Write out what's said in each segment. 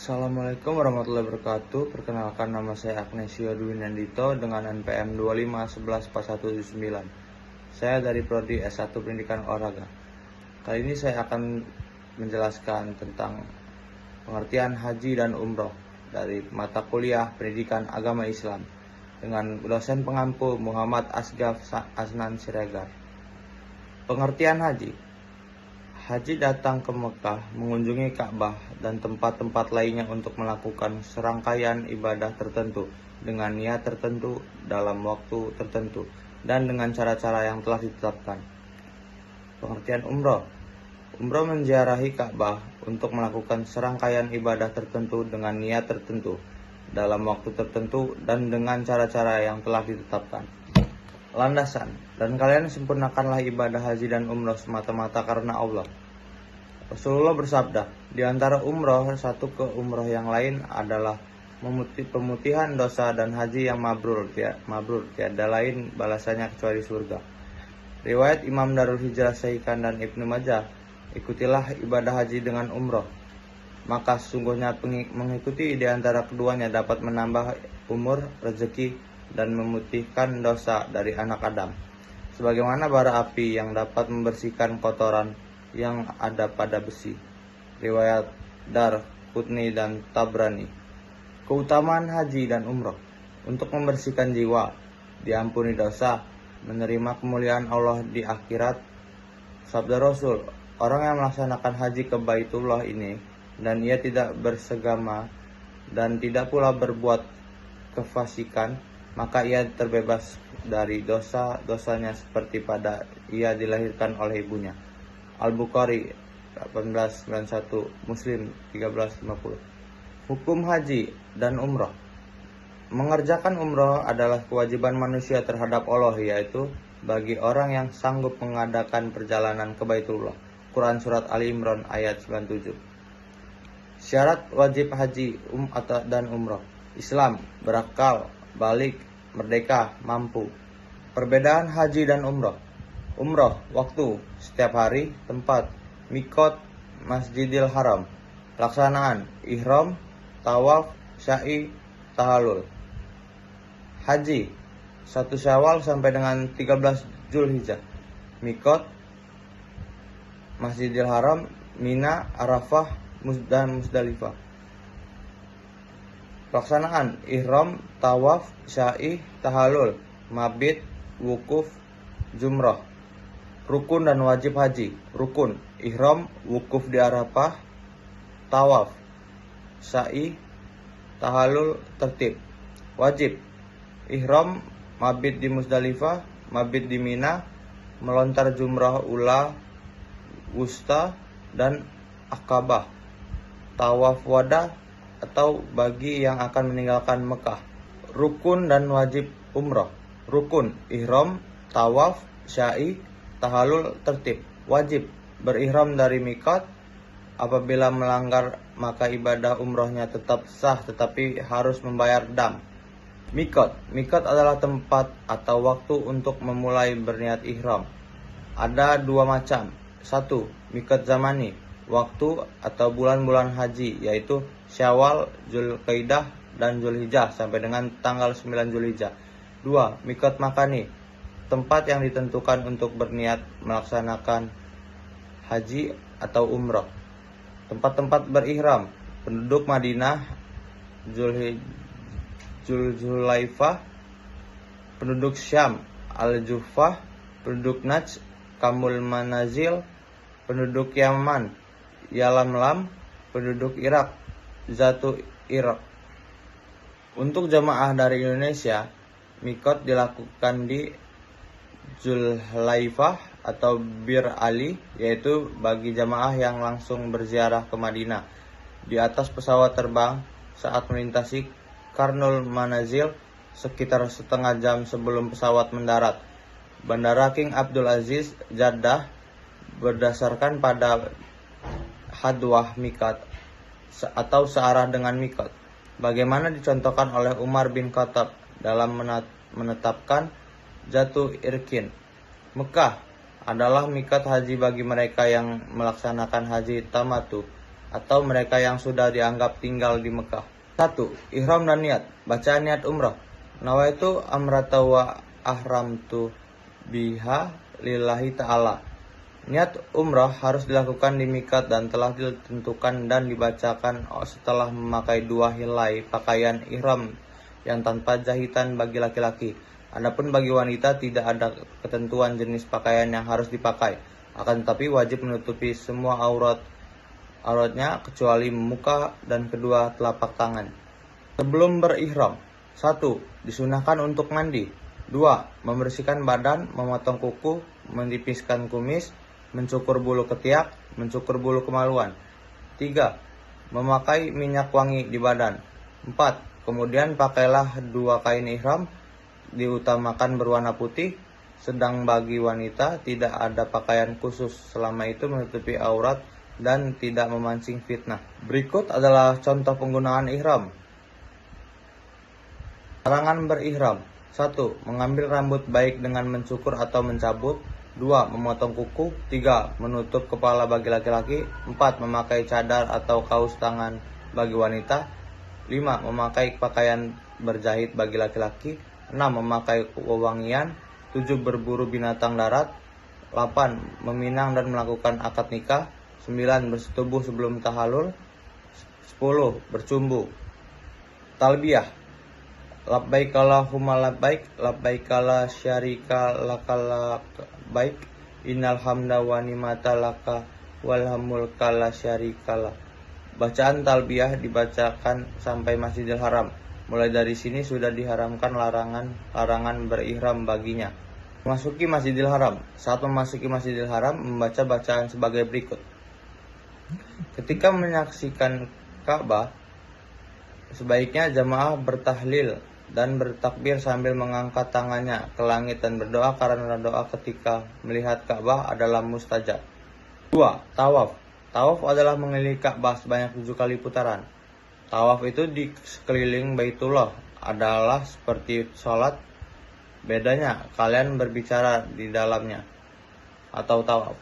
Assalamualaikum warahmatullahi wabarakatuh. Perkenalkan, nama saya Agnesio Dwi Nandito dengan NPM 25114179. Saya dari Prodi S1 Pendidikan Olahraga. Kali ini saya akan menjelaskan tentang pengertian haji dan umroh dari mata kuliah Pendidikan Agama Islam dengan dosen pengampu Muhammad Asgaf Asnan Siregar. Pengertian haji. Haji datang ke Mekah, mengunjungi Ka'bah dan tempat-tempat lainnya untuk melakukan serangkaian ibadah tertentu dengan niat tertentu dalam waktu tertentu dan dengan cara-cara yang telah ditetapkan. Pengertian umroh. Umroh menziarahi Ka'bah untuk melakukan serangkaian ibadah tertentu dengan niat tertentu dalam waktu tertentu dan dengan cara-cara yang telah ditetapkan. Landasan, dan kalian sempurnakanlah ibadah haji dan umroh semata-mata karena Allah. Rasulullah bersabda, di antara umroh satu ke umroh yang lain adalah pemutihan dosa dan haji yang mabrur, tiada lain balasannya kecuali surga. Riwayat Imam Darul Hijrah Syaikhan dan Ibnu Majah, ikutilah ibadah haji dengan umroh, maka sesungguhnya mengikuti di antara keduanya dapat menambah umur, rezeki, dan memutihkan dosa dari anak Adam, sebagaimana bara api yang dapat membersihkan kotoran yang ada pada besi. Riwayat Daraqutni dan Tabrani. Keutamaan haji dan umroh. Untuk membersihkan jiwa, diampuni dosa, menerima kemuliaan Allah di akhirat. Sabda Rasul, orang yang melaksanakan haji ke Baitullah ini dan ia tidak bersegama dan tidak pula berbuat kefasikan, maka ia terbebas dari dosa-dosanya seperti pada ia dilahirkan oleh ibunya. Al-Bukhari 1891, Muslim 1350. Hukum haji dan umroh. Mengerjakan umroh adalah kewajiban manusia terhadap Allah, yaitu bagi orang yang sanggup mengadakan perjalanan ke Baitullah. Quran Surat Ali Imran ayat 97. Syarat wajib haji dan umroh. Islam, berakal, balik, merdeka, mampu. Perbedaan haji dan umroh. Umroh, waktu, setiap hari, tempat, mikot, Masjidil Haram. Pelaksanaan, ihram, tawaf, sya'i, tahallul. Haji, 1 Syawal sampai dengan 13 Zulhijjah. Mikot, Masjidil Haram, Mina, Arafah, dan Musdalifah. Pelaksanaan, ihram, tawaf, sya'i, tahallul, mabit, wukuf, jumrah. Rukun dan wajib haji. Rukun, ihram, wukuf di Arafah, tawaf, sya'i, tahallul, tertib. Wajib, ihram, mabit di Musdalifah, mabit di Mina, melontar jumrah ula, wusta, dan akabah. Tawaf wada atau bagi yang akan meninggalkan Mekah. Rukun dan wajib umroh. Rukun, ihram, tawaf, sya'i, tahallul, tertib. Wajib, berihram dari miqat. Apabila melanggar, maka ibadah umrohnya tetap sah tetapi harus membayar dam. Miqat. Miqat adalah tempat atau waktu untuk memulai berniat ihram. Ada 2 macam. 1. Miqat zamani, waktu atau bulan-bulan haji, yaitu Syawal, Zulqaidah, dan Zulhijjah sampai dengan tanggal 9 Zulhijjah. 2. Miqat makani, tempat yang ditentukan untuk berniat melaksanakan haji atau umroh. Tempat-tempat berihram, penduduk Madinah, Zulhulaifah, penduduk Syam, Al-Juhfah, penduduk Najd, Kamul Manazil, penduduk Yaman, Yalamlam, penduduk Irak, Zatu Irak. Untuk jamaah dari Indonesia, mikot dilakukan di Zulhulaifah atau Bir Ali, yaitu bagi jamaah yang langsung berziarah ke Madinah. Di atas pesawat terbang saat melintasi Karnul Manazil sekitar setengah jam sebelum pesawat mendarat. Bandara King Abdul Aziz, Jeddah, berdasarkan pada hadwah miqat atau searah dengan miqat, bagaimana dicontohkan oleh Umar bin Khattab dalam menetapkan Zatu Irkin. Mekah adalah miqat haji bagi mereka yang melaksanakan haji tamattu atau mereka yang sudah dianggap tinggal di Mekah. 1. Ihram dan niat. Bacaan niat umrah. Nawaitu amrata wa ahramtu biha lillahi ta'ala. Niat umrah harus dilakukan di miqat dan telah ditentukan dan dibacakan setelah memakai 2 helai pakaian ihram yang tanpa jahitan bagi laki-laki. Adapun bagi wanita tidak ada ketentuan jenis pakaian yang harus dipakai, akan tetapi wajib menutupi semua auratnya kecuali muka dan kedua telapak tangan. Sebelum berihram, 1. Disunahkan untuk mandi. 2. Membersihkan badan, memotong kuku, menipiskan kumis, mencukur bulu ketiak, mencukur bulu kemaluan. 3. Memakai minyak wangi di badan. 4. Kemudian pakailah 2 kain ihram, diutamakan berwarna putih, sedang bagi wanita tidak ada pakaian khusus selama itu menutupi aurat dan tidak memancing fitnah. Berikut adalah contoh penggunaan ihram. Larangan berihram. 1. Mengambil rambut baik dengan mencukur atau mencabut. 2. Memotong kuku. 3. Menutup kepala bagi laki-laki. 4. Memakai cadar atau kaos tangan bagi wanita. 5. Memakai pakaian berjahit bagi laki-laki. 6. Memakai wewangian. 7. Berburu binatang darat. 8. Meminang dan melakukan akad nikah. 9. Bersetubuh sebelum tahalul. 10. Bercumbu. Talbiyah. Labbaik Allahumma labbaik, labbaik la syarika laka labbaik, innal hamda wa nimata laka wal mulka la syarika la. Bacaan talbiyah dibacakan sampai Masjidil Haram. Mulai dari sini sudah diharamkan larangan berihram baginya. Memasuki Masjidil Haram. Saat memasuki Masjidil Haram, membaca bacaan sebagai berikut. Ketika menyaksikan Ka'bah, sebaiknya jamaah bertahlil dan bertakbir sambil mengangkat tangannya ke langit dan berdoa karena doa ketika melihat Ka'bah adalah mustajab. 2. Tawaf. Tawaf adalah mengelilingi Ka'bah sebanyak 7 kali putaran. Tawaf itu di sekeliling Baitullah adalah seperti sholat. Bedanya kalian berbicara di dalamnya atau tawaf.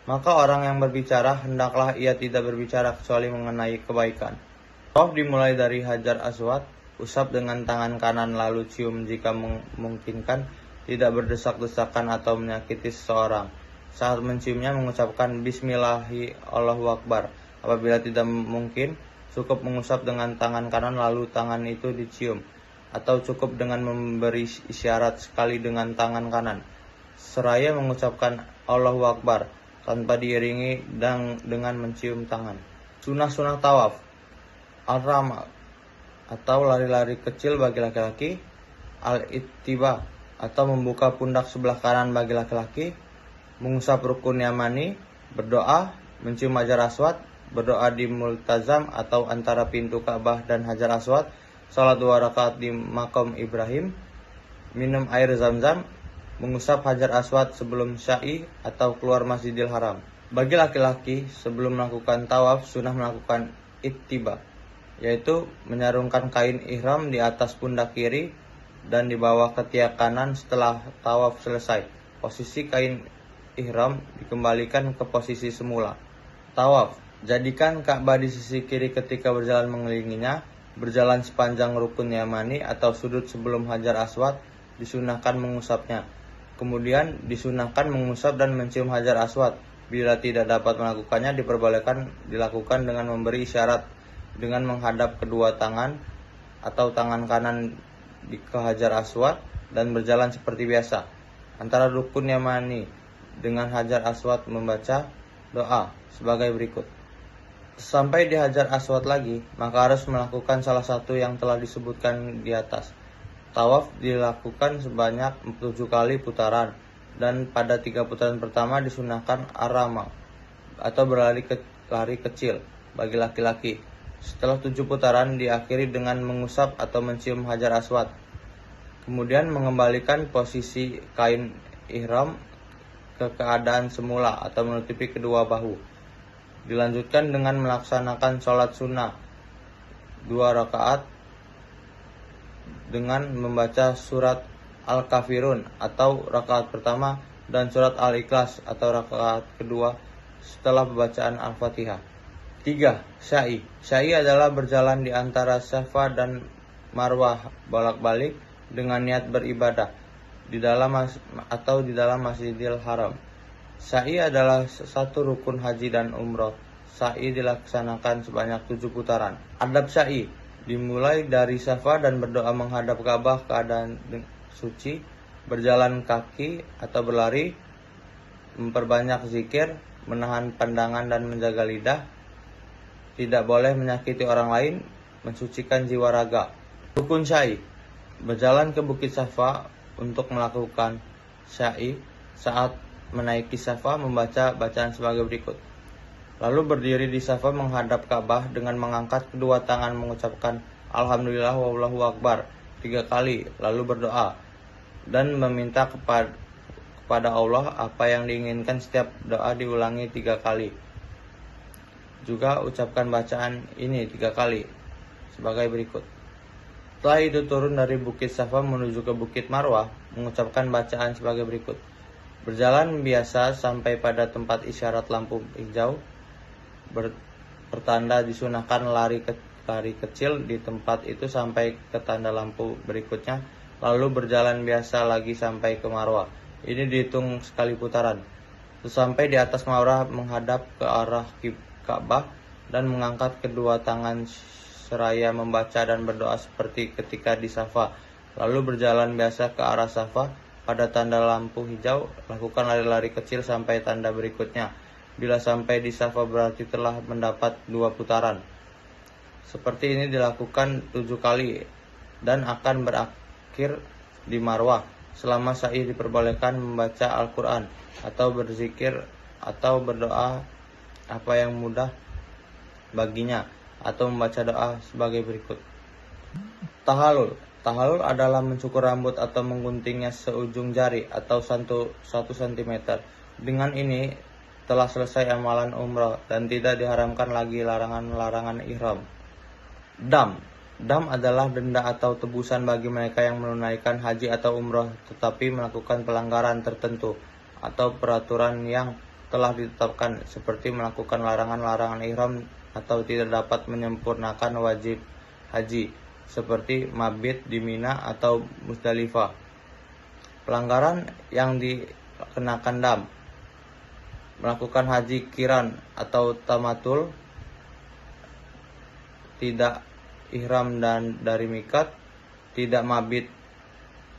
Maka orang yang berbicara hendaklah ia tidak berbicara kecuali mengenai kebaikan. Tawaf dimulai dari Hajar Aswad, usap dengan tangan kanan lalu cium jika memungkinkan, tidak berdesak-desakan atau menyakiti seseorang. Saat menciumnya mengucapkan Bismillahi Allahu Akbar. Apabila tidak mungkin, cukup mengusap dengan tangan kanan lalu tangan itu dicium, atau cukup dengan memberi isyarat sekali dengan tangan kanan, seraya mengucapkan Allahu Akbar tanpa diiringi dan dengan mencium tangan. Sunah-sunah tawaf. Al-Rama atau lari-lari kecil bagi laki-laki. Al-Ittiba atau membuka pundak sebelah kanan bagi laki-laki. Mengusap rukun yamani. Berdoa, mencium Hajar Aswad. Berdoa di multazam atau antara pintu Ka'bah dan Hajar Aswad. Salat 2 rakaat di Maqam Ibrahim. Minum air zam-zam. Mengusap Hajar Aswad sebelum sya'i atau keluar Masjidil Haram. Bagi laki-laki, sebelum melakukan tawaf, sunah melakukan ittiba, yaitu menyarungkan kain ihram di atas pundak kiri dan di bawah ketiak kanan setelah tawaf selesai. Posisi kain ihram dikembalikan ke posisi semula. Tawaf. Jadikan Ka'bah di sisi kiri ketika berjalan mengelilinginya. Berjalan sepanjang rukun yamani atau sudut sebelum Hajar Aswad, disunahkan mengusapnya. Kemudian disunahkan mengusap dan mencium Hajar Aswad. Bila tidak dapat melakukannya, diperbolehkan dilakukan dengan memberi isyarat dengan menghadap kedua tangan atau tangan kanan ke Hajar Aswad dan berjalan seperti biasa antara rukun yamani dengan Hajar Aswad, membaca doa sebagai berikut. Sampai di Hajar Aswad lagi, maka harus melakukan salah satu yang telah disebutkan di atas. Tawaf dilakukan sebanyak 7 kali putaran, dan pada 3 putaran pertama disunahkan arama atau lari kecil bagi laki-laki. Setelah 7 putaran diakhiri dengan mengusap atau mencium Hajar Aswad. Kemudian mengembalikan posisi kain ihram ke keadaan semula atau menutupi kedua bahu. Dilanjutkan dengan melaksanakan sholat sunnah 2 rakaat dengan membaca surat Al-Kafirun atau rakaat pertama dan surat Al-Ikhlas atau rakaat kedua setelah pembacaan Al-Fatihah. 3. Sa'i. Sa'i adalah berjalan di antara Safa dan Marwah bolak-balik dengan niat beribadah di dalam atau di dalam Masjidil Haram. Sa'i adalah satu rukun haji dan umroh. Sa'i dilaksanakan sebanyak 7 putaran. Adab sa'i dimulai dari Safa dan berdoa menghadap Ka'bah keadaan suci, berjalan kaki atau berlari, memperbanyak zikir, menahan pandangan dan menjaga lidah, tidak boleh menyakiti orang lain, mensucikan jiwa raga. Rukun sa'i, berjalan ke Bukit Safa untuk melakukan sa'i. Saat menaiki Safa membaca bacaan sebagai berikut. Lalu berdiri di Safa menghadap Ka'bah dengan mengangkat kedua tangan mengucapkan Alhamdulillah wallahu akbar 3 kali, lalu berdoa dan meminta kepada Allah apa yang diinginkan. Setiap doa diulangi 3 kali. Juga ucapkan bacaan ini 3 kali sebagai berikut. Setelah itu turun dari Bukit Safa menuju ke Bukit Marwah, mengucapkan bacaan sebagai berikut. Berjalan biasa sampai pada tempat isyarat lampu hijau, pertanda disunahkan lari kecil di tempat itu sampai ke tanda lampu berikutnya, lalu berjalan biasa lagi sampai ke Marwah. Ini dihitung sekali putaran. Sesampai di atas Marwah menghadap ke arah Ka'bah dan mengangkat kedua tangan seraya membaca dan berdoa seperti ketika di Safa. Lalu berjalan biasa ke arah Safa pada tanda lampu hijau, lakukan lari-lari kecil sampai tanda berikutnya. Bila sampai di Safa berarti telah mendapat 2 putaran. Seperti ini dilakukan 7 kali dan akan berakhir di Marwah. Selama sa'i diperbolehkan membaca Al-Quran atau berzikir atau berdoa apa yang mudah baginya, atau membaca doa sebagai berikut. Tahalul. Tahalul adalah mencukur rambut atau mengguntingnya seujung jari atau 1 cm. Dengan ini telah selesai amalan umroh dan tidak diharamkan lagi larangan-larangan ihram. Dam. Dam adalah denda atau tebusan bagi mereka yang menunaikan haji atau umroh tetapi melakukan pelanggaran tertentu atau peraturan yang telah ditetapkan, seperti melakukan larangan-larangan ihram atau tidak dapat menyempurnakan wajib haji, seperti mabit di Mina atau Musdalifah. Pelanggaran yang dikenakan dam: melakukan haji qiran atau tamatul, tidak ihram dan dari mikat, tidak mabit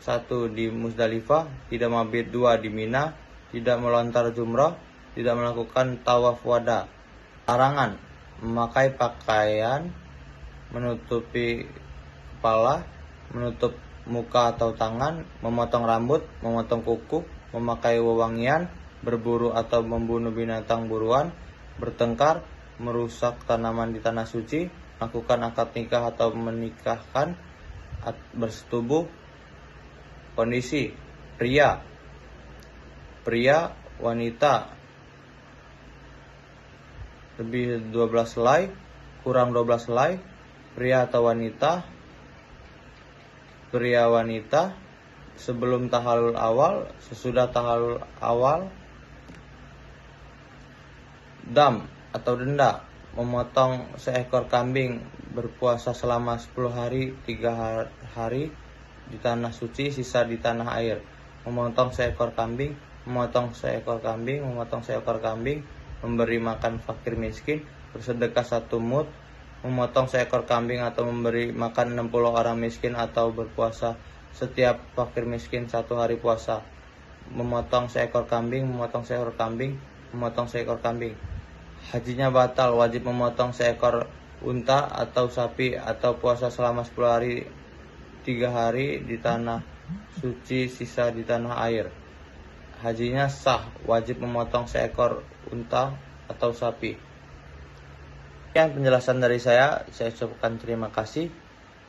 1 di Musdalifah, tidak mabit 2 di Mina, tidak melontar jumrah, tidak melakukan tawaf wada. Larangan: memakai pakaian menutupi kepala, menutup muka atau tangan, memotong rambut, memotong kuku, memakai wewangian, berburu atau membunuh binatang buruan, bertengkar, merusak tanaman di tanah suci, melakukan akad nikah atau menikahkan, bersetubuh. Kondisi: pria, wanita lebih 12 helai, kurang 12 helai, pria wanita, sebelum tahalul awal, sesudah tahalul awal. Dam atau denda: memotong seekor kambing, berpuasa selama 10 hari 3 hari di tanah suci, sisa di tanah air. Memotong seekor kambing, memberi makan fakir miskin, bersedekah 1 mud, memotong seekor kambing atau memberi makan 60 orang miskin atau berpuasa setiap fakir miskin 1 hari puasa. Memotong seekor kambing. Hajinya batal, wajib memotong seekor unta atau sapi atau puasa selama 10 hari 3 hari di tanah suci, sisa di tanah air. Hajinya sah, wajib memotong seekor unta atau sapi. Sekian penjelasan dari saya ucapkan terima kasih.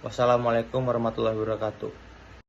Wassalamualaikum warahmatullahi wabarakatuh.